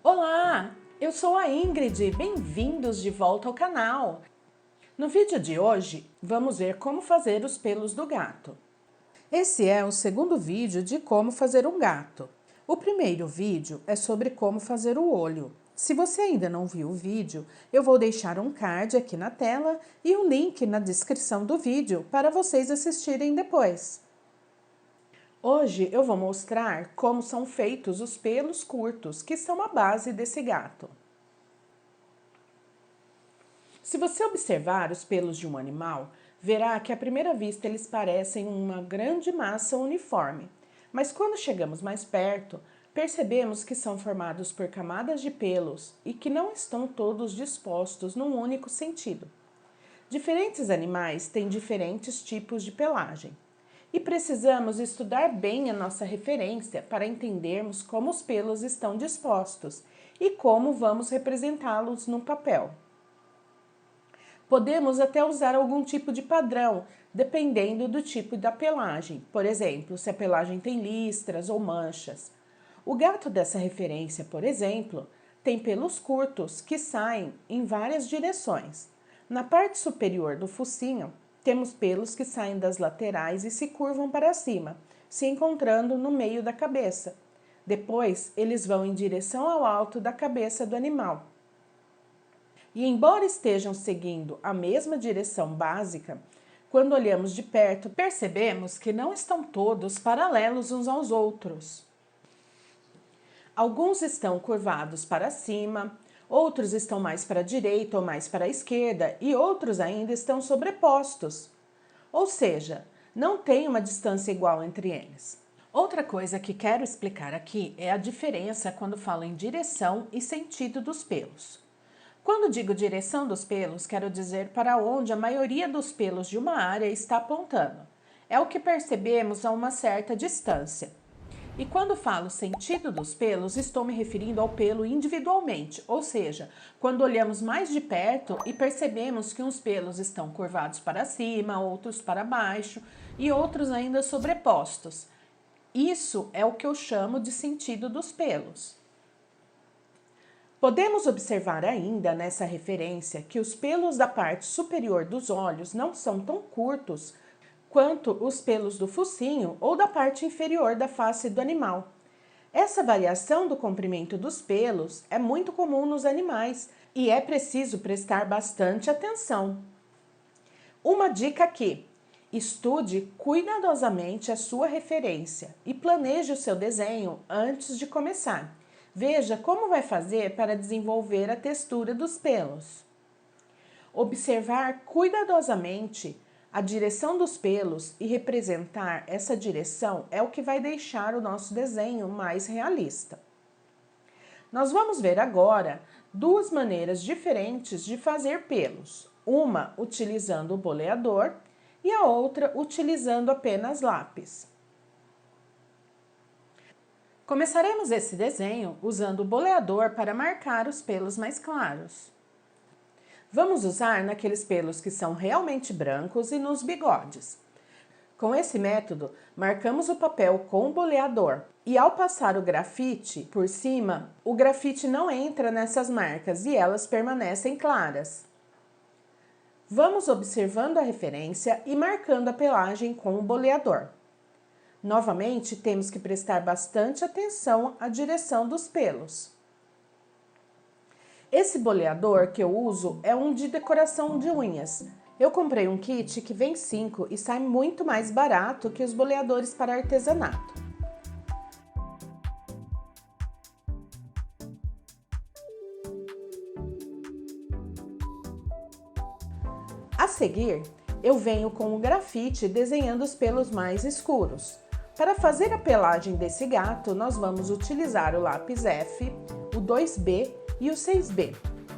Olá, eu sou a Ingrid, bem-vindos de volta ao canal. No vídeo de hoje, vamos ver como fazer os pelos do gato. Esse é o segundo vídeo de como fazer um gato. O primeiro vídeo é sobre como fazer o olho. Se você ainda não viu o vídeo, eu vou deixar um card aqui na tela e um link na descrição do vídeo para vocês assistirem depois. Hoje eu vou mostrar como são feitos os pelos curtos, que são a base desse gato. Se você observar os pelos de um animal, verá que à primeira vista eles parecem uma grande massa uniforme, mas quando chegamos mais perto, percebemos que são formados por camadas de pelos e que não estão todos dispostos num único sentido. Diferentes animais têm diferentes tipos de pelagem. E precisamos estudar bem a nossa referência para entendermos como os pelos estão dispostos e como vamos representá-los no papel. Podemos até usar algum tipo de padrão, dependendo do tipo da pelagem. Por exemplo, se a pelagem tem listras ou manchas. O gato dessa referência, por exemplo, tem pelos curtos que saem em várias direções. Na parte superior do focinho, temos pelos que saem das laterais e se curvam para cima, se encontrando no meio da cabeça. Depois, eles vão em direção ao alto da cabeça do animal. E embora estejam seguindo a mesma direção básica, quando olhamos de perto, percebemos que não estão todos paralelos uns aos outros. Alguns estão curvados para cima, outros estão mais para a direita ou mais para a esquerda e outros ainda estão sobrepostos. Ou seja, não tem uma distância igual entre eles. Outra coisa que quero explicar aqui é a diferença quando falo em direção e sentido dos pelos. Quando digo direção dos pelos, quero dizer para onde a maioria dos pelos de uma área está apontando. É o que percebemos a uma certa distância. E quando falo sentido dos pelos, estou me referindo ao pelo individualmente, ou seja, quando olhamos mais de perto e percebemos que uns pelos estão curvados para cima, outros para baixo e outros ainda sobrepostos. Isso é o que eu chamo de sentido dos pelos. Podemos observar ainda nessa referência que os pelos da parte superior dos olhos não são tão curtos quanto os pelos do focinho ou da parte inferior da face do animal. Essa variação do comprimento dos pelos é muito comum nos animais e é preciso prestar bastante atenção. Uma dica aqui: estude cuidadosamente a sua referência e planeje o seu desenho antes de começar. Veja como vai fazer para desenvolver a textura dos pelos. Observar cuidadosamente a direção dos pelos e representar essa direção é o que vai deixar o nosso desenho mais realista. Nós vamos ver agora duas maneiras diferentes de fazer pelos. Uma utilizando o boleador e a outra utilizando apenas lápis. Começaremos esse desenho usando o boleador para marcar os pelos mais claros. Vamos usar naqueles pelos que são realmente brancos e nos bigodes. Com esse método, marcamos o papel com o boleador e ao passar o grafite por cima, o grafite não entra nessas marcas e elas permanecem claras. Vamos observando a referência e marcando a pelagem com o boleador. Novamente, temos que prestar bastante atenção à direção dos pelos. Esse boleador que eu uso é um de decoração de unhas. Eu comprei um kit que vem 5 e sai muito mais barato que os boleadores para artesanato. A seguir, eu venho com o grafite desenhando os pelos mais escuros. Para fazer a pelagem desse gato, nós vamos utilizar o lápis F, o 2B e o 6B.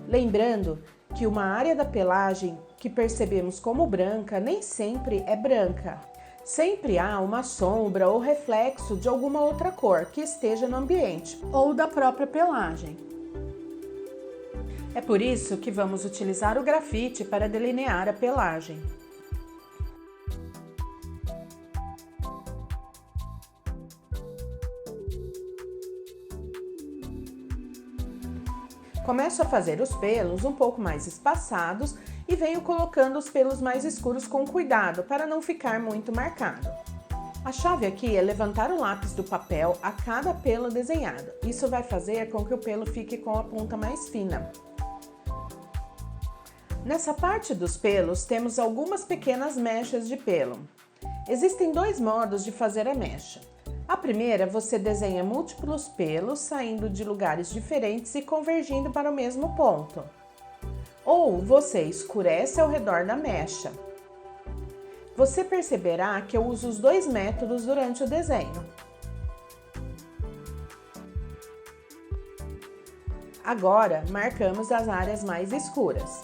Lembrando que uma área da pelagem que percebemos como branca nem sempre é branca. Sempre há uma sombra ou reflexo de alguma outra cor que esteja no ambiente ou da própria pelagem. É por isso que vamos utilizar o grafite para delinear a pelagem. Começo a fazer os pelos um pouco mais espaçados e venho colocando os pelos mais escuros com cuidado para não ficar muito marcado. A chave aqui é levantar o lápis do papel a cada pelo desenhado. Isso vai fazer com que o pelo fique com a ponta mais fina. Nessa parte dos pelos temos algumas pequenas mechas de pelo. Existem dois modos de fazer a mecha. A primeira, você desenha múltiplos pelos saindo de lugares diferentes e convergindo para o mesmo ponto. Ou você escurece ao redor da mecha. Você perceberá que eu uso os dois métodos durante o desenho. Agora, marcamos as áreas mais escuras.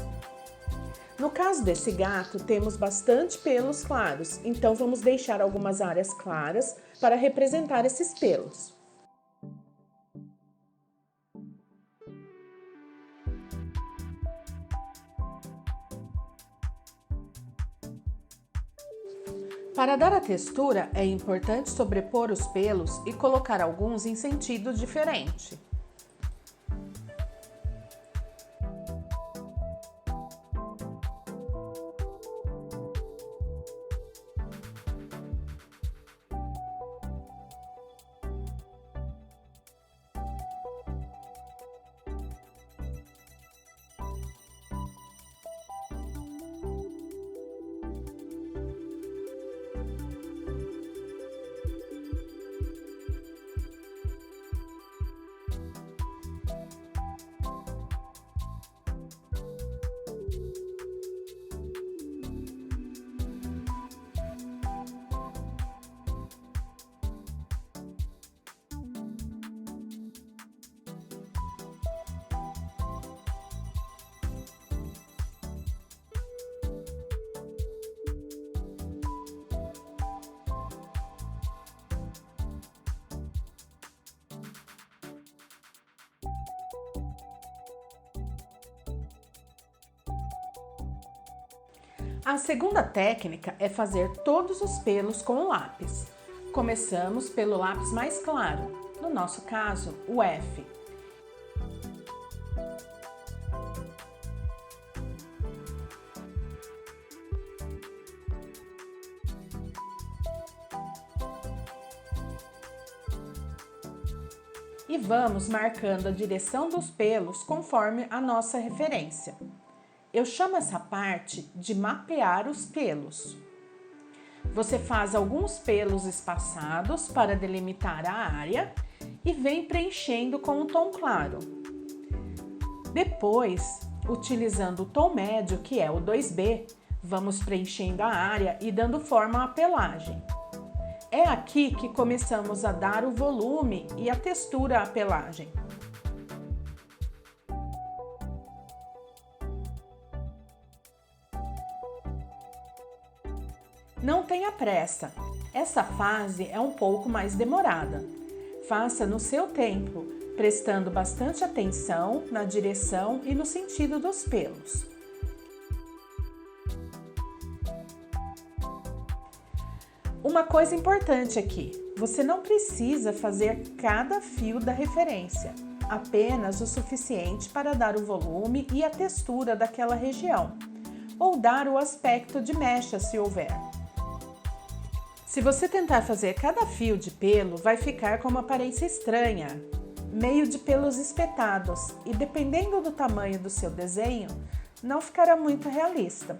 No caso desse gato, temos bastante pelos claros, então vamos deixar algumas áreas claras para representar esses pelos. Para dar a textura, é importante sobrepor os pelos e colocar alguns em sentido diferente. A segunda técnica é fazer todos os pelos com o lápis. Começamos pelo lápis mais claro, no nosso caso, o F. E vamos marcando a direção dos pelos conforme a nossa referência. Eu chamo essa parte de mapear os pelos. Você faz alguns pelos espaçados para delimitar a área e vem preenchendo com um tom claro. Depois, utilizando o tom médio, que é o 2B, vamos preenchendo a área e dando forma à pelagem. É aqui que começamos a dar o volume e a textura à pelagem. Não tenha pressa, essa fase é um pouco mais demorada. Faça no seu tempo, prestando bastante atenção na direção e no sentido dos pelos. Uma coisa importante aqui, você não precisa fazer cada fio da referência, apenas o suficiente para dar o volume e a textura daquela região, ou dar o aspecto de mecha se houver. Se você tentar fazer cada fio de pelo, vai ficar com uma aparência estranha, meio de pelos espetados, e dependendo do tamanho do seu desenho, não ficará muito realista.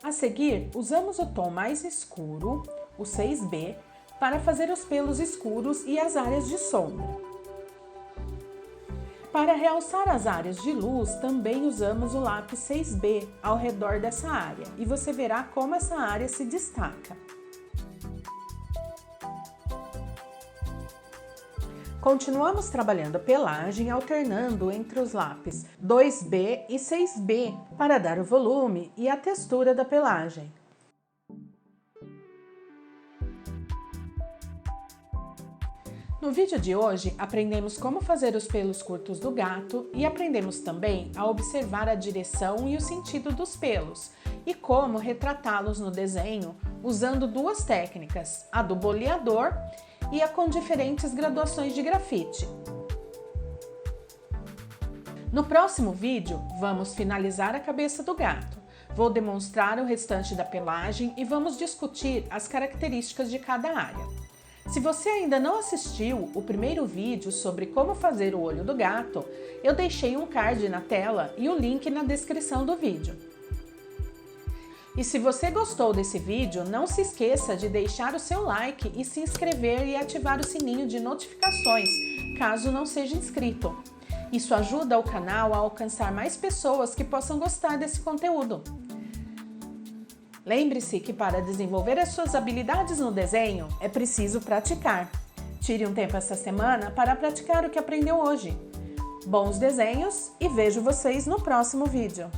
A seguir, usamos o tom mais escuro, o 6B, para fazer os pelos escuros e as áreas de sombra. Para realçar as áreas de luz, também usamos o lápis 6B ao redor dessa área e você verá como essa área se destaca. Continuamos trabalhando a pelagem alternando entre os lápis 2B e 6B para dar o volume e a textura da pelagem. No vídeo de hoje, aprendemos como fazer os pelos curtos do gato e aprendemos também a observar a direção e o sentido dos pelos e como retratá-los no desenho usando duas técnicas, a do boleador ia com diferentes graduações de grafite. No próximo vídeo, vamos finalizar a cabeça do gato. Vou demonstrar o restante da pelagem e vamos discutir as características de cada área. Se você ainda não assistiu o primeiro vídeo sobre como fazer o olho do gato, eu deixei um card na tela e o link na descrição do vídeo. E se você gostou desse vídeo, não se esqueça de deixar o seu like e se inscrever e ativar o sininho de notificações, caso não seja inscrito. Isso ajuda o canal a alcançar mais pessoas que possam gostar desse conteúdo. Lembre-se que para desenvolver as suas habilidades no desenho, é preciso praticar. Tire um tempo essa semana para praticar o que aprendeu hoje. Bons desenhos e vejo vocês no próximo vídeo.